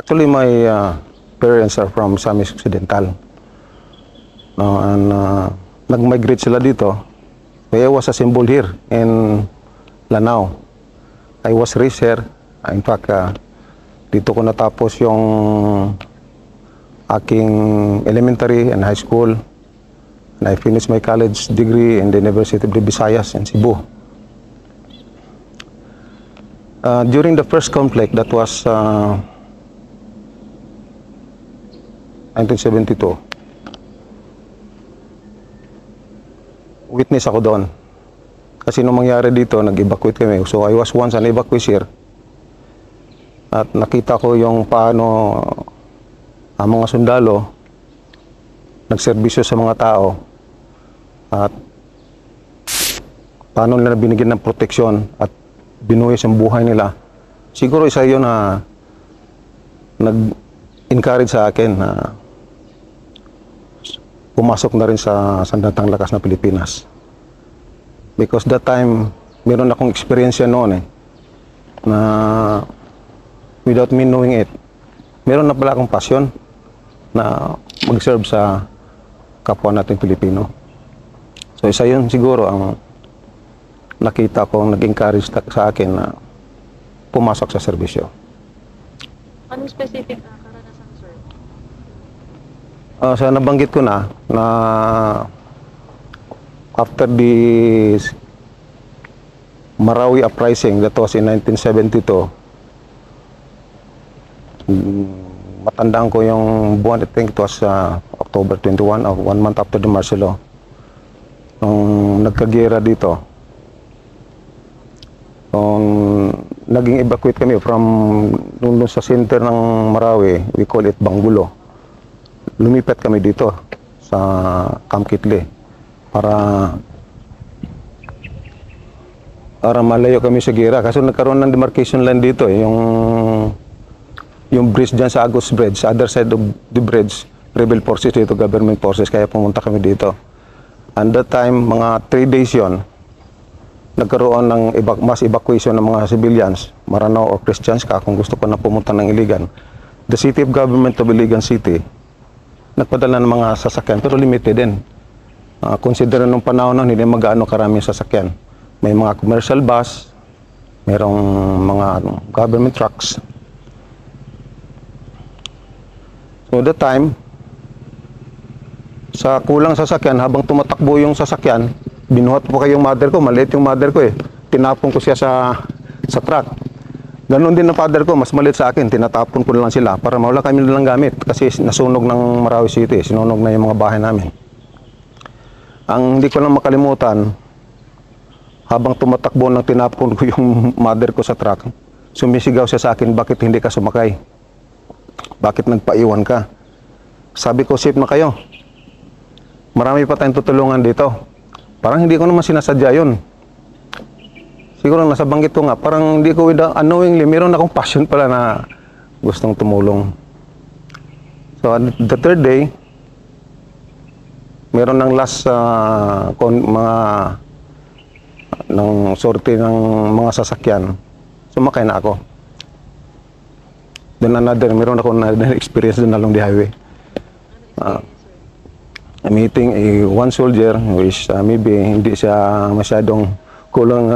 Actually, my parents are from Samis Occidental. No, and nag-migrate sila dito. I was assembled here in Lanao. I was raised here. In fact, dito ko natapos yung aking elementary and high school. And I finished my college degree in the University of the Visayas in Cebu. During the first conflict, that was 1972, witness ako doon. Kasi nung mangyari dito, nag-evacuate kami. So I was once an evacueer. At nakita ko yung paano ang mga sundalo nagserbisyo sa mga tao at paano nila binigyan ng proteksyon at binuhis ang buhay nila. Siguro isa yun na nag-encourage sa akin na pumasok na rin sa Sandatang Lakas na Pilipinas. Because that time, meron akong experience noon na without me knowing it, meron na pala akong passion na mag-serve sa kapwa natin Pilipino. So isa yun siguro ang nakita ko, nag-encourage sa akin na pumasok sa serbisyo. Anong specific karanasan, sir? Sa nabanggit ko na after the Marawi uprising, that was in 1972, matandaan ko yung buwan, I think it was October 21, or 1 month after the martial law, nung nagkagera dito. Naging evacuate kami from nung sa center ng Marawi, we call it Bangulo. Lumipat kami dito sa Camp Kitli para malayo kami sa gera. Kasi nagkaroon ng demarcation line dito, yung bridge dyan sa Agos Bridge, sa other side of the bridge, rebel forces dito, government forces, kaya pumunta kami dito. And that time, mga 3 days yon, nagkaroon ng mass evacuation ng mga civilians, Maranao or Christians, kung gusto ko na pumunta ng Iligan. The city of government of Iligan City, nagpadala ng mga sasakyan, pero limited din. Consider nung panahon nun, hindi mag-ano karaming sasakyan. May mga commercial bus, mayroong mga government trucks. So that time, sa kulang sasakyan, habang tumatakbo yung sasakyan, binuhat po kayong mother ko, maliit yung mother ko tinapon ko siya sa truck. Ganon din ang father ko, mas maliit sa akin, tinatapon ko lang sila para mawala kami nilang gamit kasi nasunog ng Marawi City, sinunog na yung mga bahay namin. Ang hindi ko lang makalimutan, habang tumatakbo nang tinapon ko yung mother ko sa truck, sumisigaw siya sa akin, bakit hindi ka sumakay? Bakit nagpaiwan ka? Sabi ko, safe na kayo. Marami pa tayong tutulungan dito. Parang hindi ko naman sinasadya yun. Siguro nasa banggit ko nga, parang hindi ko unknowingly, meron akong passion pala na gustong tumulong. So the third day, meron ng last mga ng sorte ng mga sasakyan. Sumakay na ako. Then another, meron ako na experience din along the highway. Meeting one soldier which maybe hindi siya masyadong kulang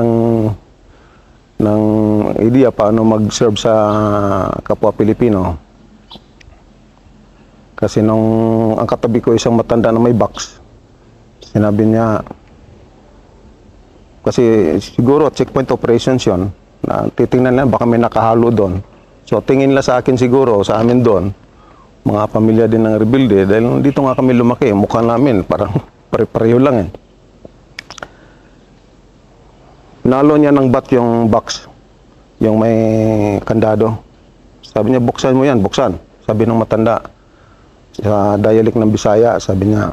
ng idea paano mag-serve sa kapwa Pilipino. Kasi nung ang katabi ko isang matanda na may box, sinabi niya, kasi siguro checkpoint operations yon, na titingnan na baka may nakahalo doon. So tingin nila sa akin siguro, sa amin doon, mga pamilya din ng rebelde, dahil dito nga kami lumaki, mukha namin, parang pare-pareho lang Nalo niya ng bat yung box, yung may kandado. Sabi niya, buksan mo yan, buksan. Sabi ng matanda, sa dialect ng Bisaya, sabi niya,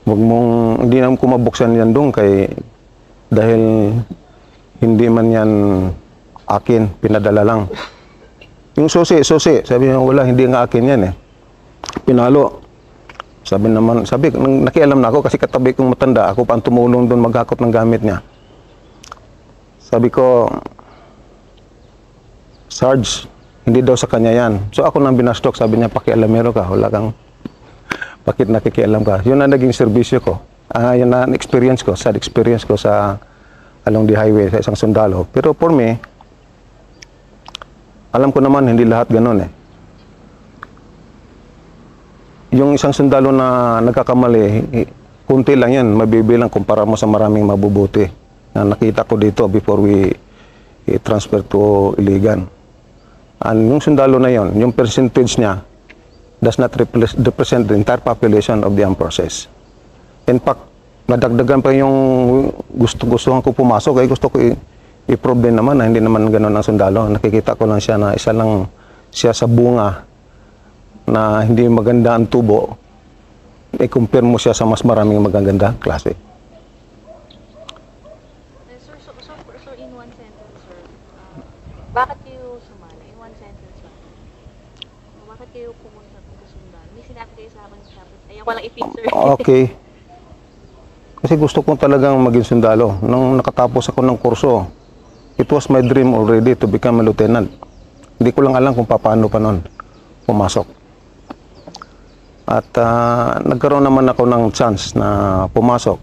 hindi naman ko mabuksan yan doon dahil hindi man yan akin, pinadala lang. Yung susi, sabi niya, wala, hindi nga akin yan Pinalo. Sabi, nakialam na ako kasi katabi kong matanda, ako pa ang tumulong doon maghakot ng gamit niya. Sabi ko, Sarge, Hindi daw sa kanya yan. So ako nang binastok, sabi niya, pakialamero ka, wala kang, bakit nakikialam ka? Yun ang naging serbisyo ko. Yun ang experience ko, sad experience ko sa along the highway sa isang sundalo. Pero for me, alam ko naman hindi lahat ganun eh. Yung isang sundalo na nagkakamali, kunti lang yan, mabibilang kumpara mo sa maraming mabubuti na nakita ko dito before we transfer to Iligan. And yung sundalo na yon, yung percentage niya does not represent the entire population of the armed forces. In fact, nadagdagan pa yung gusto ko pumasok, ay gusto ko i-prove din naman na hindi naman gano'n ang sundalo. Nakikita ko lang siya na isa lang siya sa bunga na hindi maganda ang tubo, i-compare mo siya sa mas maraming magaganda klase. So in one sentence, sir, bakit kayo sumali? In one sentence lang. Bakit kayo pumunta sa sundalo? May sinabi kayo sa akin, ayaw ko lang i-fix, sir. Okay. Kasi gusto ko talagang maging sundalo. Nung nakatapos ako ng kurso, it was my dream already to become a lieutenant. Hindi ko lang alam kung paano pa noon pumasok. At nagkaroon naman ako ng chance na pumasok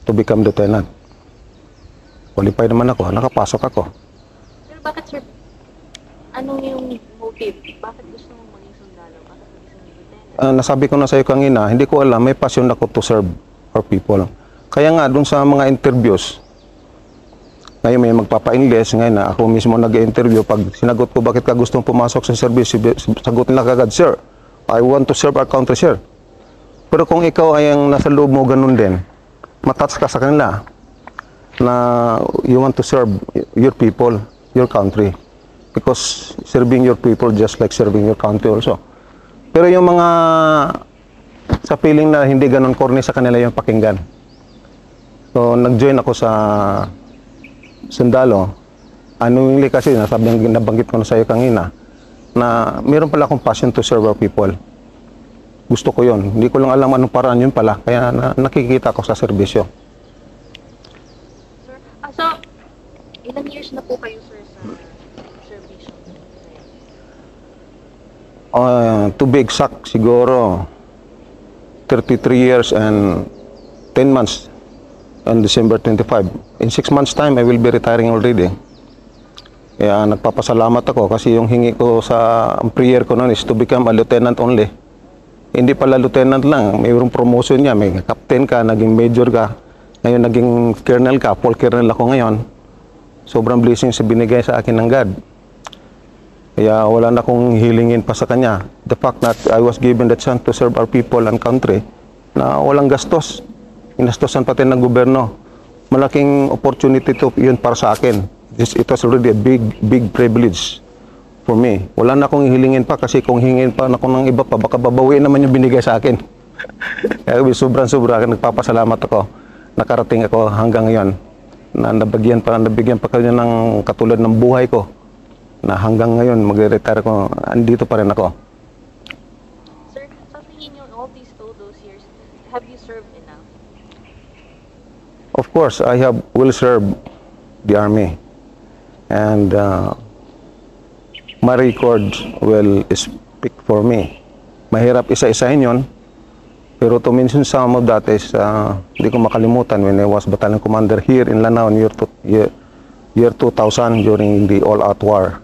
to become lieutenant. Qualified naman ako, nakapasok ako. Pero bakit, sir, ano yung motive? Bakit gusto mong maging sundalo? Bakit maging lieutenant? Nasabi ko na sa iyo kanina, hindi ko alam, may passion ako to serve our people. Kaya nga, dun sa mga interviews, ngayon may magpapa-enlist, ngayon na ako mismo nag-interview, pag sinagot ko bakit ka gustong pumasok sa service, sagutin lang kagad, sir, I want to serve our country, sir. Pero kung ikaw ay ang nasa loob mo ganun din, matats ka sa kanila na you want to serve your people, your country. Because serving your people just like serving your country also. Pero yung mga sa feeling na hindi ganun corny sa kanila yung pakinggan. So nag-join ako sa sundalo. Unknowingly kasi nabanggit ko na sa iyo kanina na meron pala akong passion to serve our people. Gusto ko yon. Hindi ko lang alam anong paraan yun pala. Kaya nakikita ko sa serbisyo. Sir, so, ilang years na po kayo, sir, sa service? To be exact, siguro 33 years and 10 months on December 25. In 6 months time, I will be retiring already. Kaya nagpapasalamat ako kasi yung hingi ko sa prayer ko noon is to become a lieutenant only. Hindi pala lieutenant lang, mayroong promotion niya, may captain ka, naging major ka, ngayon naging colonel ka, full colonel ako ngayon. Sobrang blessing sa binigay sa akin ng God. Kaya wala na akong hilingin pa sa kanya. The fact that I was given the chance to serve our people and country na walang gastos. Inastosan pati ng gobyerno. Malaking opportunity to yun para sa akin. It was already a big privilege for me. Wala na akong hilingin pa kasi kung hingin pa ako ng iba pa, baka babawiin naman yung binigay sa akin. Kaya sobrang-sobra nagpapasalamat ako. Nakarating ako hanggang ngayon na nabigyan pa kanya ng katulad ng buhay ko. Na hanggang ngayon magre-retire ako, andito pa rin ako. Sir, sa tingin niyo, all those years, have you served enough? Of course, I will serve the army. And my record will speak for me. Mahirap isa-isahin yun. Pero to mention some of that is, hindi ko makalimutan when I was battalion commander here in Lanao in year 2000 during the all-out war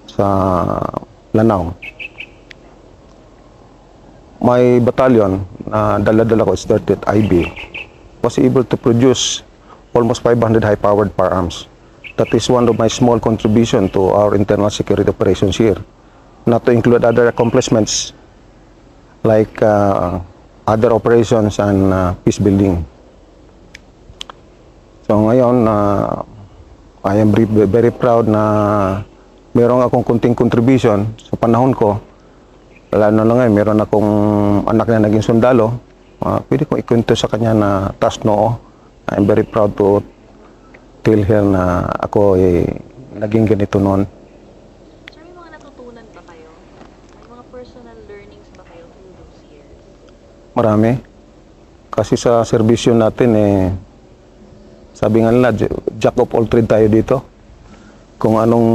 sa Lanao. My battalion, dala-dala ko is 30th IB, was able to produce almost 500 high-powered firearms. That is one of my small contribution to our internal security operations here. Not to include other accomplishments like other operations and peace building. So ngayon, I am very proud na meron akong kunting contribution sa panahon ko. Lalo na ngayon, meron akong anak na naging sundalo. Pwede kong ikwento sa kanya na taas noo. I'm very proud to tell her na ako naging ganito noon. Sir, may mga natutunan ba kayo? May mga personal learnings ba kayo through those years? Marami. Kasi sa serbisyo natin sabi nga nila, jack of all trade tayo dito. kung anong,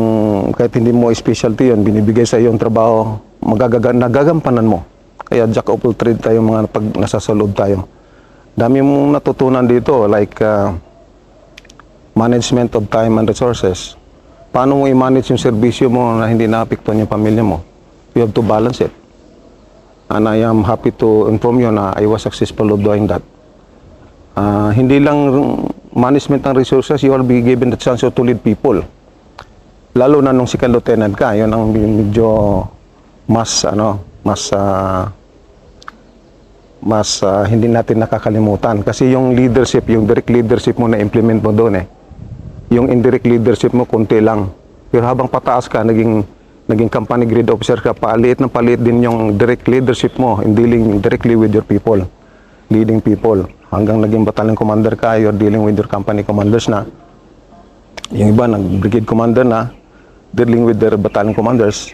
kahit hindi mo specialty yun, binibigay sa iyong trabaho, nagagampanan mo. Kaya jack of all trade tayo mga pag nasa sa loob tayo. Dami mong natutunan dito, like management of time and resources. Paano mo i-manage yung serbisyo mo na hindi naapektuhan yung pamilya mo? You have to balance it. And I am happy to inform you na I was successful of doing that. Hindi lang management ng resources, you will be given the chance to lead people. Lalo na nung second lieutenant ka, yun ang medyo mas hindi natin nakakalimutan. Kasi yung leadership, yung direct leadership mo na implement mo doon yung indirect leadership mo konti lang. Pero habang pataas ka, naging company grade officer ka, paliit na paliit din yung direct leadership mo in dealing directly with your people, leading people. Hanggang naging battalion commander ka, you're dealing with your company commanders na. Yung iba, nag-brigade commander na, dealing with their battalion commanders.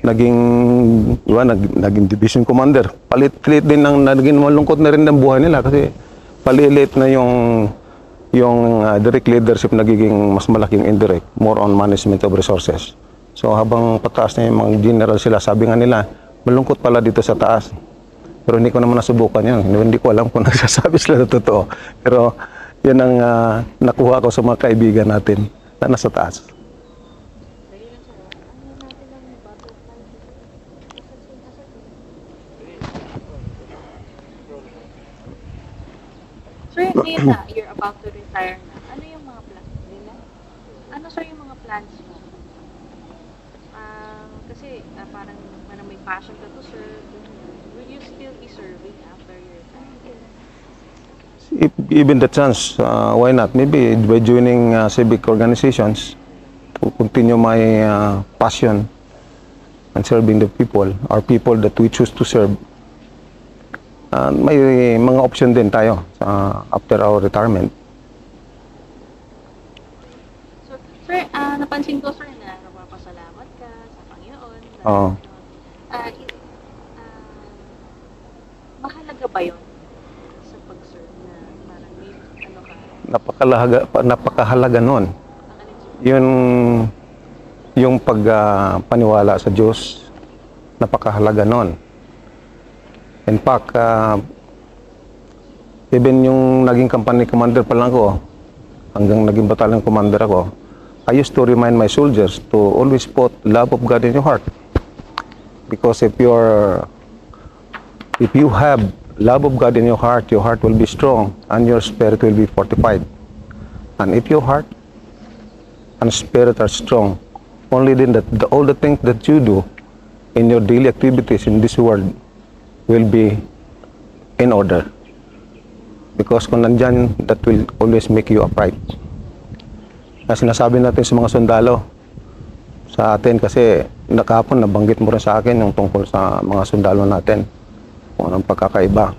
Naging division commander. Palit-palit din naging malungkot na rin ang buhay nila kasi palilit na yung direct leadership nagiging mas malaking indirect, more on management of resources. So habang pataas na yung mga general sila, sabi nga nila, malungkot pala dito sa taas. Pero hindi ko naman nasubukan yan. Hindi ko alam kung nagsasabi sila na totoo. Pero yan ang nakuha ko sa mga kaibigan natin na nasa taas. Sir, ngayon na, you're about to retire na. Ano yung mga plans nila? Ano, sir, yung mga plans mo? Kasi parang may passion ka to serve. Will you still be serving after your retire? If given the chance, why not? Maybe by joining civic organizations to continue my passion and serving the people, or people that we choose to serve. May mga option din tayo after our retirement. So, sir, napansin ko, sir, na napapasalamat ka sa Panginoon. Oo. Mahalaga ba yun sa pag-serve na parang may ka? Napakahalaga nun. Yung pagpaniwala sa Diyos, napakahalaga nun. In fact, even yung naging company commander pa lang ko, hanggang naging battalion commander ako, I used to remind my soldiers to always put love of God in your heart. Because if you have love of God in your heart will be strong and your spirit will be fortified. And if your heart and spirit are strong, only then all the things that you do in your daily activities in this world will be in order. Because kung nandyan, that will always make you upright. Na sinasabi natin sa mga sundalo, sa atin kasi nakapon nabanggit mo rin sa akin yung tungkol sa mga sundalo natin, kung anong pagkakaiba.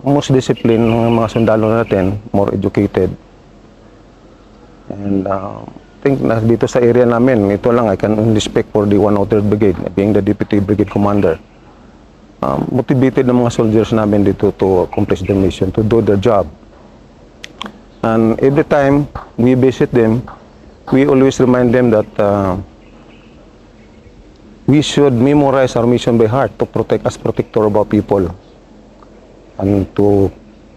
Most discipline ng mga sundalo natin, more educated. And I think na dito sa area namin, ito lang, I can only speak for the 103rd Brigade, being the Deputy Brigade Commander. Motivated ng mga soldiers namin dito to accomplish their mission, to do their job. And every time we visit them, we always remind them that we should memorize our mission by heart to protect as protector of our people and to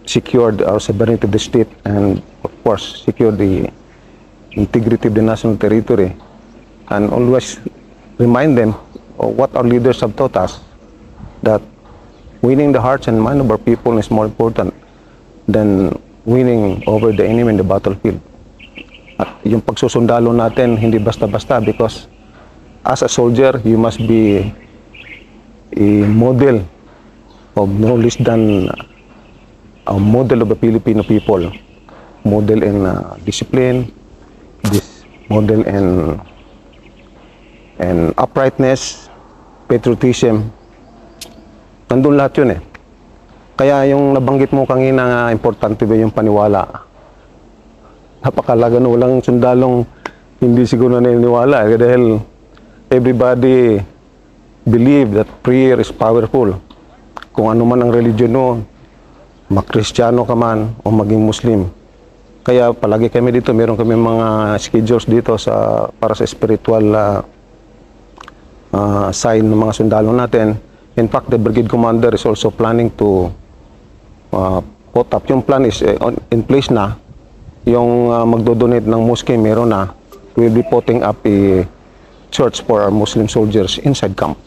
secure our sovereignty of the state and, of course, secure the integrity of the national territory, and always remind them of what our leaders have taught us, that winning the hearts and minds of our people is more important than winning over the enemy in the battlefield. At yung pagsusundalo natin, hindi basta-basta, because as a soldier, you must be a model of no less than a model of the Filipino people, model in discipline, this model and uprightness, patriotism. Nandun lahat yun eh. Kaya yung nabanggit mo kanina nga, importante ba yung paniwala? Napakalaga no, walang sundalong hindi siguro naniniwala dahil everybody believe that prayer is powerful. Kung ano man ang religion mo, mag-Kristiyano ka man o maging Muslim, Kaya palagi kami dito, meron kami mga schedules dito para sa spiritual sign ng mga sundalo natin. In fact, the brigade commander is also planning to put up. Yung plan is in place na. Yung magdodonate ng mosque, meron na. We'll be putting up a church for our Muslim soldiers inside camp.